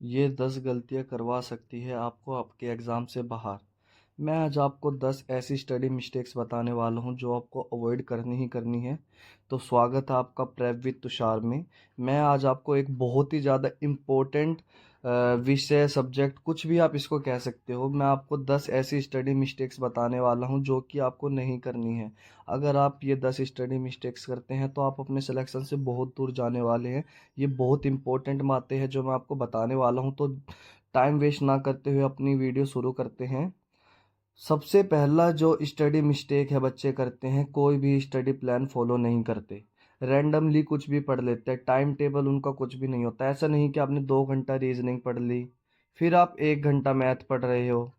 ये 10 गलतियाँ करवा सकती है आपको आपके एग्ज़ाम से बाहर। मैं आज आपको 10 ऐसी स्टडी मिस्टेक्स बताने वाला हूँ जो आपको अवॉइड करनी ही करनी है। तो स्वागत है आपका प्रेप विद तुषार में। मैं आज आपको एक बहुत ही ज़्यादा इम्पोर्टेंट विषय, सब्जेक्ट, कुछ भी आप इसको कह सकते हो। मैं आपको 10 ऐसी स्टडी मिस्टेक्स बताने वाला हूँ जो कि आपको नहीं करनी है। अगर आप ये 10 स्टडी मिस्टेक्स करते हैं तो आप अपने सिलेक्शन से बहुत दूर जाने वाले हैं। ये बहुत इंपॉर्टेंट बातें हैं जो मैं आपको बताने वाला हूँ। तो टाइम वेस्ट ना करते हुए अपनी वीडियो शुरू करते हैं। सबसे पहला जो स्टडी मिस्टेक है बच्चे करते हैं, कोई भी स्टडी प्लान फॉलो नहीं करते। रैंडमली कुछ भी पढ़ लेते हैं, टाइम टेबल उनका कुछ भी नहीं होता। ऐसा नहीं कि आपने 2 घंटा रीजनिंग पढ़ ली, फिर आप 1 घंटा मैथ पढ़ रहे हो,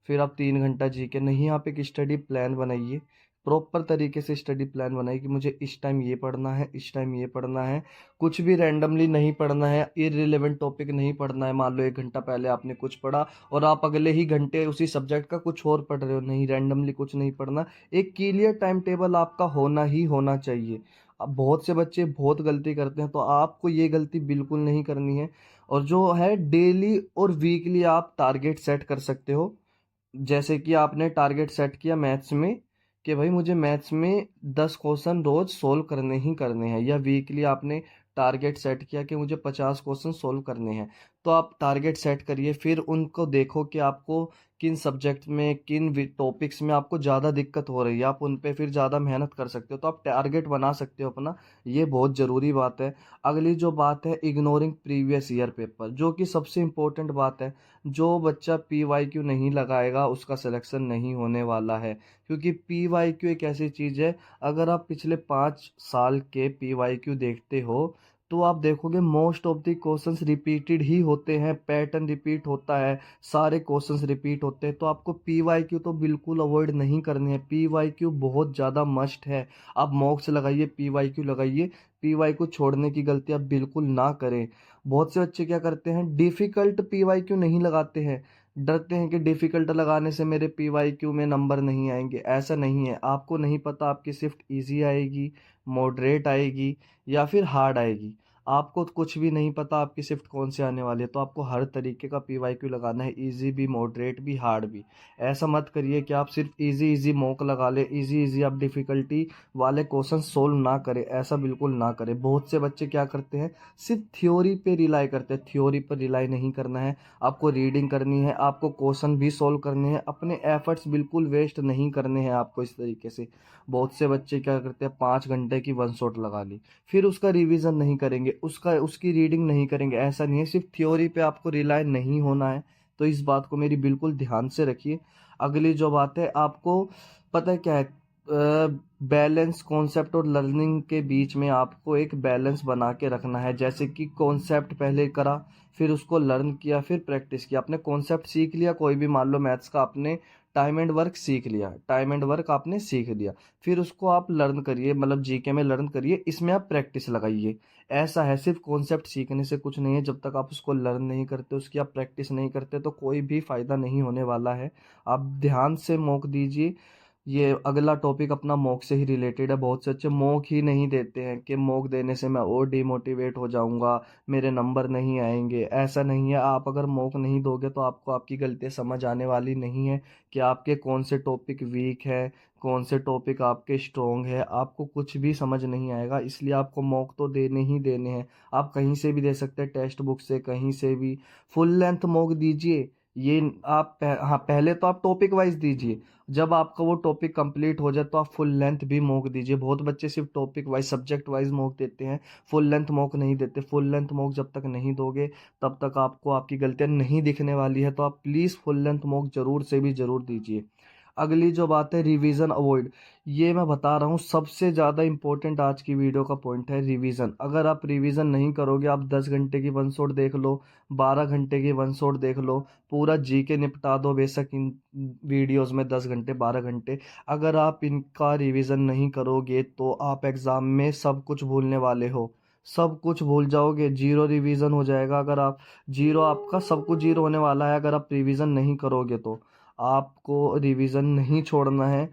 फिर आप 3 घंटा जीके। नहीं, आप एक स्टडी प्लान बनाइए। प्रॉपर तरीके से स्टडी प्लान बनाइए कि मुझे इस टाइम ये पढ़ना है, इस टाइम ये पढ़ना है। कुछ भी रैंडमली नहीं पढ़ना है, इररिलेवेंट टॉपिक नहीं पढ़ना है। मान लो 1 घंटा पहले आपने कुछ पढ़ा और आप अगले ही घंटे उसी सब्जेक्ट का कुछ और पढ़ रहे हो। नहीं, रैंडमली कुछ नहीं पढ़ना। एक क्लियर टाइम टेबल आपका होना ही होना चाहिए। अब बहुत से बच्चे बहुत गलती करते हैं, तो आपको ये गलती बिल्कुल नहीं करनी है। और जो है, डेली और वीकली आप टारगेट सेट कर सकते हो। जैसे कि आपने टारगेट सेट किया मैथ्स में कि भाई मुझे मैथ्स में 10 क्वेश्चन रोज सोल्व करने ही करने हैं, या वीकली आपने टारगेट सेट किया कि मुझे 50 क्वेश्चन सोल्व करने हैं। तो आप टारगेट सेट करिए, फिर उनको देखो कि आपको किन सब्जेक्ट में, किन टॉपिक्स में आपको ज़्यादा दिक्कत हो रही है, आप उन पे फिर ज़्यादा मेहनत कर सकते हो। तो आप टारगेट बना सकते हो अपना। ये बहुत ज़रूरी बात है। अगली जो बात है, इग्नोरिंग प्रीवियस ईयर पेपर, जो कि सबसे इम्पोर्टेंट बात है। जो बच्चा पी वाई क्यू नहीं लगाएगा उसका सिलेक्शन नहीं होने वाला है, क्योंकि पी वाई क्यू एक ऐसी चीज़ है। अगर आप पिछले 5 साल के पी वाई क्यू देखते हो तो आप देखोगे most of the questions repeated ही होते हैं, पैटर्न रिपीट होता है, सारे क्वेश्चंस रिपीट होते हैं। तो आपको पी वाई क्यू तो बिल्कुल अवॉइड नहीं करनी है। पी वाई क्यू बहुत ज़्यादा मस्ट है। आप मॉक्स लगाइए, पी वाई क्यू लगाइए। पी वाई क्यू छोड़ने की गलती आप बिल्कुल ना करें। बहुत से बच्चे क्या करते हैं, डिफिकल्ट पी वाई क्यू नहीं लगाते हैं। डरते हैं कि डिफिकल्ट लगाने से मेरे पी वाई क्यू में नंबर नहीं आएंगे। ऐसा नहीं है। आपको नहीं पता आपकी शिफ्ट इजी आएगी, मॉडरेट आएगी या फिर हार्ड आएगी। आपको कुछ भी नहीं पता आपकी शिफ्ट कौन सी आने वाली है। तो आपको हर तरीके का पी वाई क्यू लगाना है, इजी भी, मॉडरेट भी, हार्ड भी। ऐसा मत करिए कि आप सिर्फ इजी इजी मॉक लगा ले, इजी इजी आप डिफिकल्टी वाले क्वेश्चन सोल्व ना करें। ऐसा बिल्कुल ना करें। बहुत से बच्चे क्या करते हैं, सिर्फ थ्योरी पे रिलाई करते हैं। थ्योरी पर रिलाई नहीं करना है। आपको रीडिंग करनी है, आपको क्वेश्चन भी सॉल्व करने हैं। अपने एफर्ट्स बिल्कुल वेस्ट नहीं करने हैं आपको इस तरीके से। बहुत से बच्चे क्या करते हैं, 5 घंटे की वन शॉट लगा ली, फिर उसका रिवीजन नहीं करेंगे, उसकी रीडिंग नहीं करेंगे। ऐसा नहीं है, सिर्फ थ्योरी पे आपको रिलाई नहीं होना है। तो इस बात को मेरी बिल्कुल ध्यान से रखिए। अगली जो बात है, आपको पता है क्या है, बैलेंस कॉन्सेप्ट और लर्निंग के बीच में आपको एक बैलेंस बना के रखना है। जैसे कि कॉन्सेप्ट पहले करा, फिर उसको लर्न किया, फिर प्रैक्टिस किया। आपने कॉन्सेप्ट सीख लिया, कोई भी मान लो मैथ्स का आपने टाइम एंड वर्क सीख लिया, टाइम एंड वर्क आपने सीख लिया, फिर उसको आप लर्न करिए, मतलब जीके में लर्न करिए, इसमें आप प्रैक्टिस लगाइए। ऐसा है, सिर्फ कॉन्सेप्ट सीखने से कुछ नहीं है। जब तक आप उसको लर्न नहीं करते, उसकी आप प्रैक्टिस नहीं करते, तो कोई भी फायदा नहीं होने वाला है। आप ध्यान से मॉक दीजिए। ये अगला टॉपिक अपना मॉक से ही रिलेटेड है। बहुत से अच्छे मॉक ही नहीं देते हैं कि मॉक देने से मैं और डिमोटिवेट हो जाऊंगा, मेरे नंबर नहीं आएंगे। ऐसा नहीं है। आप अगर मॉक नहीं दोगे तो आपको आपकी गलतियां समझ आने वाली नहीं है कि आपके कौन से टॉपिक वीक है, कौन से टॉपिक आपके स्ट्रोंग है। आपको कुछ भी समझ नहीं आएगा। इसलिए आपको मॉक तो देने ही देने हैं। आप कहीं से भी दे सकते हैं, टेक्स्ट बुक से, कहीं से भी। फुल लेंथ मॉक दीजिए। ये आप हाँ, पहले तो आप टॉपिक वाइज दीजिए। जब आपका वो टॉपिक कंप्लीट हो जाए तो आप फुल लेंथ भी मॉक दीजिए। बहुत बच्चे सिर्फ topic wise, subject wise mock देते हैं, फुल लेंथ मॉक नहीं देते। फुल लेंथ मॉक जब तक नहीं दोगे तब तक आपको आपकी गलतियां नहीं दिखने वाली है। तो आप प्लीज़ फुल लेंथ मॉक जरूर से भी जरूर दीजिए। अगली जो बात है, रिवीजन अवॉइड। ये मैं बता रहा हूँ, सबसे ज़्यादा इंपॉर्टेंट आज की वीडियो का पॉइंट है रिवीजन। अगर आप रिवीजन नहीं करोगे, आप 10 घंटे की वन शॉट देख लो, 12 घंटे की वन शॉट देख लो, पूरा जी के निपटा दो बेशक इन वीडियोस में, 10 घंटे 12 घंटे। अगर आप इनका रिवीजन नहीं करोगे तो आप एग्ज़ाम में सब कुछ भूलने वाले हो। सब कुछ भूल जाओगे, जीरो रिवीजन हो जाएगा। अगर आप जीरो, आपका सब कुछ जीरो होने वाला है अगर आप रिवीजन नहीं करोगे तो। आपको रिवीजन नहीं छोड़ना है।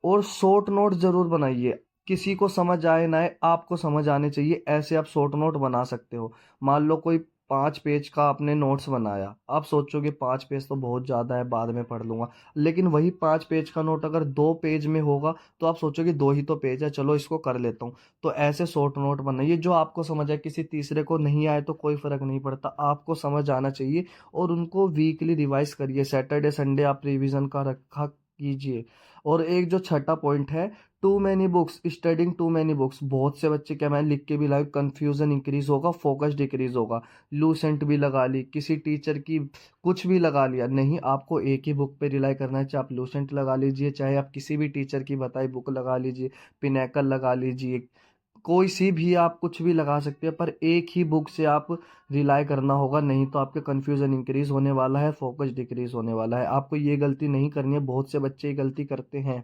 और शॉर्ट नोट जरूर बनाइए। किसी को समझ आए ना आए, आपको समझ आने चाहिए, ऐसे आप शॉर्ट नोट बना सकते हो। मान लो कोई 5 पेज का आपने नोट्स बनाया, आप सोचोगे 5 पेज तो बहुत ज़्यादा है, बाद में पढ़ लूँगा। लेकिन वही 5 पेज का नोट अगर 2 पेज में होगा तो आप सोचोगे 2 ही तो पेज है, चलो इसको कर लेता हूँ। तो ऐसे शॉर्ट नोट बनाइए जो आपको समझ आए, किसी तीसरे को नहीं आए तो कोई फ़र्क नहीं पड़ता, आपको समझ आना चाहिए। और उनको वीकली रिवाइज़ करिए, सैटरडे संडे आप रिवीजन का रखा कीजिए। और एक जो छठा पॉइंट है, too many books, studying too many books. बहुत से बच्चे, क्या मैं लिख के भी लाइव, कंफ्यूजन इंक्रीज होगा, फोकस डिक्रीज होगा। लूसेंट भी लगा ली, किसी टीचर की कुछ भी लगा लिया, नहीं, आपको एक ही बुक पे रिलाई करना है। चाहे आप लूसेंट लगा लीजिए, चाहे आप किसी भी टीचर की बताई बुक लगा लीजिए, पिनैकल लगा लीजिए, कोई सी भी आप कुछ भी लगा सकते हैं, पर एक ही बुक से आप रिलाई करना होगा, नहीं तो आपके कंफ्यूजन इंक्रीज होने वाला है, फोकस डिक्रीज होने वाला है। आपको ये गलती नहीं करनी है, बहुत से बच्चे ये गलती करते हैं।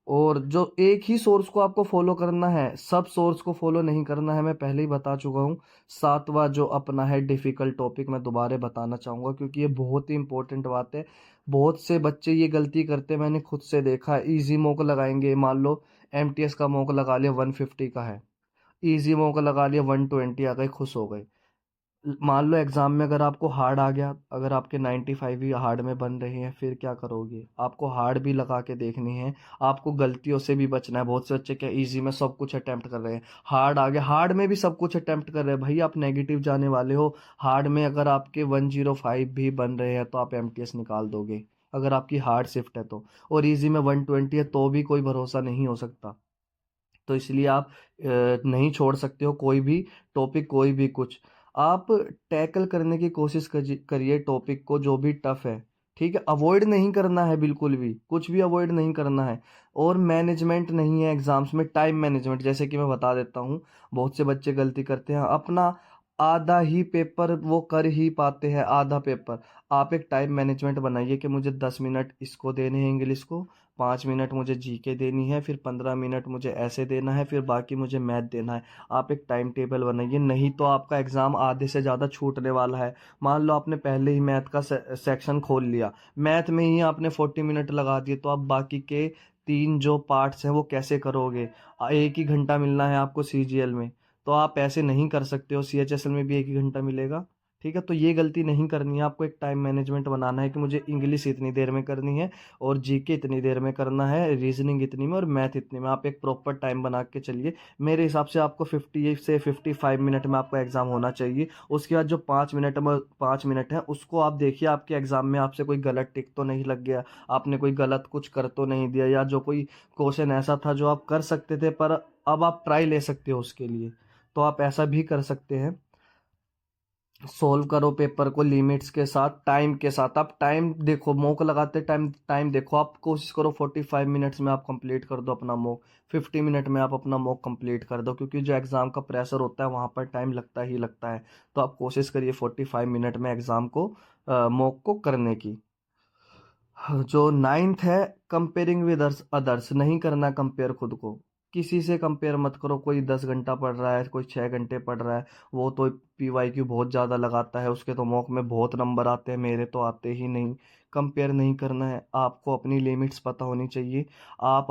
और जो एक ही सोर्स को आपको फॉलो करना है, सब सोर्स को फॉलो नहीं करना है, मैं पहले ही बता चुका हूँ। सातवां जो अपना है डिफ़िकल्ट टॉपिक, मैं दोबारा बताना चाहूँगा क्योंकि ये बहुत ही इंपॉर्टेंट बात है। बहुत से बच्चे ये गलती करते हैं, मैंने खुद से देखा है। ईजी मॉक लगाएंगे, मान लो एमटीएस का मॉक लगा लिया, 150 का है, ईजी मॉक लगा लिया, 120 आ गए, खुश हो गए। मान लो एग्जाम में अगर आपको हार्ड आ गया, अगर आपके 95 ही हार्ड में बन रहे हैं, फिर क्या करोगे? आपको हार्ड भी लगा के देखनी है, आपको गलतियों से भी बचना है। बहुत से बच्चे क्या इजी में सब कुछ अटेम्प्ट कर रहे हैं, हार्ड आ गया, हार्ड में भी सब कुछ अटेम्प्ट कर रहे हैं, भाई आप नेगेटिव जाने वाले हो। हार्ड में अगर आपके 105 भी बन रहे हैं तो आप एमटीएस निकाल दोगे, अगर आपकी हार्ड शिफ्ट है तो। और इजी में 120 है तो भी कोई भरोसा नहीं हो सकता। तो इसलिए आप नहीं छोड़ सकते हो कोई भी टॉपिक, कोई भी कुछ। आप टैकल करने की कोशिश करिए टॉपिक को, जो भी टफ है, ठीक है। अवॉइड नहीं करना है, बिल्कुल भी कुछ भी अवॉइड नहीं करना है। और मैनेजमेंट नहीं है एग्जाम्स में, टाइम मैनेजमेंट, जैसे कि मैं बता देता हूँ। बहुत से बच्चे गलती करते हैं, अपना आधा ही पेपर वो कर ही पाते हैं, आधा पेपर। आप एक टाइम मैनेजमेंट बनाइए कि मुझे 10 मिनट इसको देने हैं इंग्लिश को, 5 मिनट मुझे जीके देनी है, फिर 15 मिनट मुझे ऐसे देना है, फिर बाकी मुझे मैथ देना है। आप एक टाइम टेबल बनाइए, नहीं तो आपका एग्ज़ाम आधे से ज़्यादा छूटने वाला है। मान लो आपने पहले ही मैथ का सेक्शन खोल लिया, मैथ में ही आपने 40 मिनट लगा दिए, तो आप बाकी के 3 जो पार्ट्स हैं वो कैसे करोगे? एक ही घंटा मिलना है आपको सीजीएल में, तो आप ऐसे नहीं कर सकते हो। सीएचएसएल में भी एक ही घंटा मिलेगा, ठीक है। तो ये गलती नहीं करनी है, आपको एक टाइम मैनेजमेंट बनाना है कि मुझे इंग्लिश इतनी देर में करनी है, और जीके इतनी देर में करना है, रीजनिंग इतनी में, और मैथ इतनी में। आप एक प्रॉपर टाइम बना के चलिए। मेरे हिसाब से आपको 50 से 55 मिनट में आपका एग्जाम होना चाहिए। उसके बाद जो 5 मिनट है उसको आप देखिए, आपके एग्जाम में आपसे कोई गलत टिक तो नहीं लग गया, आपने कोई गलत कुछ कर तो नहीं दिया, या जो कोई क्वेश्चन ऐसा था जो आप कर सकते थे पर अब आप ट्राई ले सकते हो उसके लिए, तो आप ऐसा भी कर सकते हैं। सोल्व करो पेपर को लिमिट्स के साथ, टाइम के साथ। आप टाइम देखो, मॉक लगाते टाइम, टाइम देखो, आप कोशिश करो 45 मिनट्स में आप कंप्लीट कर दो अपना मॉक, 50 मिनट में आप अपना मॉक कंप्लीट कर दो, क्योंकि जो एग्ज़ाम का प्रेशर होता है वहाँ पर टाइम लगता ही लगता है। तो आप कोशिश करिए 45 मिनट में एग्ज़ाम को, मॉक को करने की। जो नाइन्थ है, कंपेयरिंग विद अदर्स, नहीं करना कंपेयर खुद को, किसी से कंपेयर मत करो। कोई 10 घंटा पढ़ रहा है, कोई 6 घंटे पढ़ रहा है, वो तो पीवाईक्यू बहुत ज़्यादा लगाता है, उसके तो मॉक में बहुत नंबर आते हैं, मेरे तो आते ही नहीं। कंपेयर नहीं करना है, आपको अपनी लिमिट्स पता होनी चाहिए। आप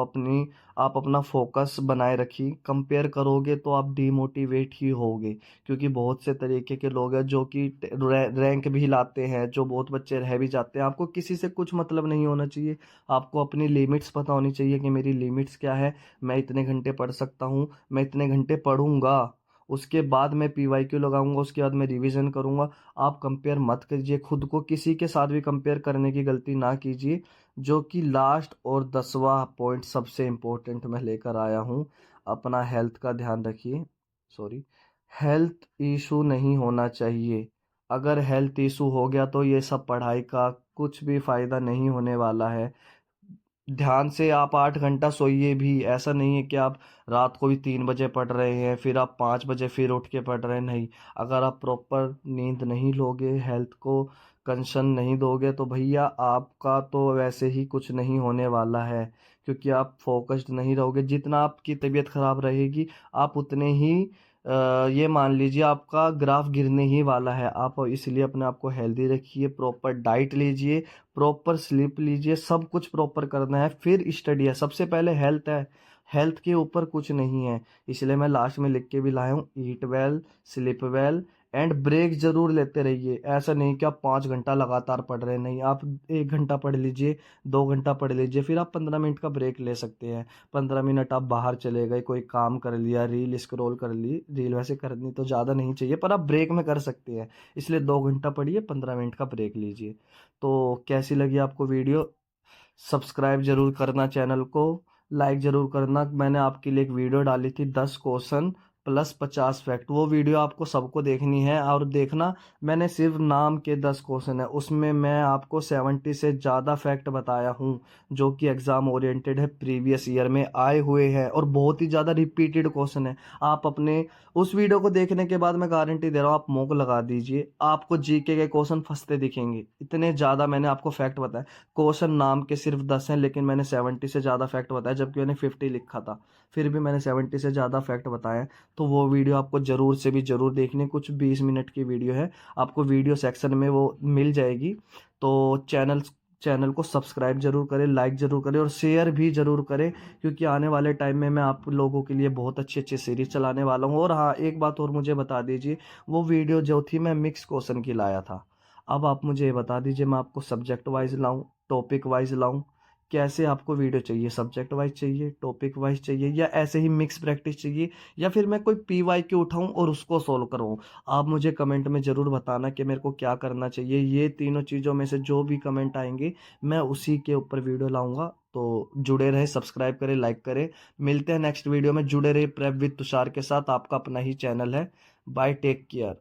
अपना फोकस बनाए रखिए। कंपेयर करोगे तो आप डीमोटिवेट ही होगे, क्योंकि बहुत से तरीके के लोग हैं जो कि रैंक भी लाते हैं, जो बहुत बच्चे रह भी जाते हैं। आपको किसी से कुछ मतलब नहीं होना चाहिए, आपको अपनी लिमिट्स पता होनी चाहिए कि मेरी लिमिट्स क्या है, मैं इतने घंटे पढ़ सकता हूँ, मैं इतने घंटे पढ़ूंगा, उसके बाद मैं पीवाईक्यू लगाऊंगा, उसके बाद मैं रिवीजन करूंगा। आप कंपेयर मत कीजिए खुद को, किसी के साथ भी कंपेयर करने की गलती ना कीजिए। जो कि लास्ट और 10वां पॉइंट सबसे इम्पोर्टेंट मैं लेकर आया हूँ, अपना हेल्थ का ध्यान रखिए। सॉरी, हेल्थ इशू नहीं होना चाहिए। अगर हेल्थ इशू हो गया तो ये सब पढ़ाई का कुछ भी फायदा नहीं होने वाला है। ध्यान से आप 8 घंटा सोइए भी, ऐसा नहीं है कि आप रात को भी 3 बजे पढ़ रहे हैं, फिर आप 5 बजे फिर उठ के पढ़ रहे हैं, नहीं। अगर आप प्रॉपर नींद नहीं लोगे, हेल्थ को कंसर्न नहीं दोगे, तो भैया आपका तो वैसे ही कुछ नहीं होने वाला है, क्योंकि आप फोकस्ड नहीं रहोगे। जितना आपकी तबीयत खराब रहेगी, आप उतने ही ये मान लीजिए आपका ग्राफ गिरने ही वाला है। आप इसलिए अपने आप को हेल्दी रखिए, प्रॉपर डाइट लीजिए, प्रॉपर स्लीप लीजिए, सब कुछ प्रॉपर करना है, फिर स्टडी है। सबसे पहले हेल्थ है, हेल्थ के ऊपर कुछ नहीं है। इसलिए मैं लास्ट में लिख के भी लाया हूँ, eat well, sleep well and break जरूर लेते रहिए। ऐसा नहीं कि आप 5 घंटा लगातार पढ़ रहे हैं, नहीं, आप 1 घंटा पढ़ लीजिए, 2 घंटा पढ़ लीजिए, फिर आप 15 मिनट का ब्रेक ले सकते हैं। 15 मिनट आप बाहर चले गए, कोई काम कर लिया, रील स्क्रॉल कर ली, रील वैसे करनी तो ज़्यादा नहीं चाहिए पर आप ब्रेक में कर सकते हैं। इसलिए 2 घंटा पढ़िए, 15 मिनट का ब्रेक लीजिए। तो कैसी लगी आपको वीडियो? सब्सक्राइब जरूर करना चैनल को, लाइक जरूर करना। मैंने आपके लिए एक वीडियो डाली थी 10 क्वेश्चन प्लस 50 फैक्ट, वो वीडियो आपको सबको देखनी है। और देखना, मैंने सिर्फ नाम के 10 क्वेश्चन है, उसमें मैं आपको 70 से ज़्यादा फैक्ट बताया हूँ जो कि एग्जाम ओरिएंटेड है, प्रीवियस ईयर में आए हुए हैं और बहुत ही ज़्यादा रिपीटेड क्वेश्चन है। आप अपने उस वीडियो को देखने के बाद मैं गारंटी दे रहा हूँ, आप मॉक लगा दीजिए, आपको जीके के क्वेश्चन फंसते दिखेंगे। इतने ज़्यादा मैंने आपको फैक्ट बताया। क्वेश्चन नाम के सिर्फ 10 हैं लेकिन मैंने 70 से ज़्यादा फैक्ट बताया, जबकि मैंने 50 लिखा था, फिर भी मैंने 70 से ज़्यादा फैक्ट बताए। तो वो वीडियो आपको ज़रूर से भी ज़रूर देखनी है, कुछ 20 मिनट की वीडियो है, आपको वीडियो सेक्शन में वो मिल जाएगी। तो चैनल को सब्सक्राइब जरूर करें, लाइक जरूर करें और शेयर भी जरूर करें, क्योंकि आने वाले टाइम में मैं आप लोगों के लिए बहुत अच्छी अच्छी सीरीज चलाने वाला हूँ। और हाँ, एक बात और मुझे बता दीजिए, वो वीडियो जो थी मैं मिक्स क्वेश्चन की लाया था। अब आप मुझे ये बता दीजिए, मैं आपको सब्जेक्ट वाइज लाऊं, टॉपिक वाइज लाऊं, कैसे आपको वीडियो चाहिए? सब्जेक्ट वाइज चाहिए, टॉपिक वाइज चाहिए, या ऐसे ही मिक्स प्रैक्टिस चाहिए, या फिर मैं कोई पीवाई क्यू उठाऊं और उसको सोल्व करवाऊं? आप मुझे कमेंट में ज़रूर बताना कि मेरे को क्या करना चाहिए। ये तीनों चीज़ों में से जो भी कमेंट आएंगे मैं उसी के ऊपर वीडियो लाऊंगा। तो जुड़े रहे, सब्सक्राइब करें, लाइक करें। मिलते हैं नेक्स्ट वीडियो में। जुड़े रहे प्रेप विद तुषार के साथ, आपका अपना ही चैनल है। Bye, take care.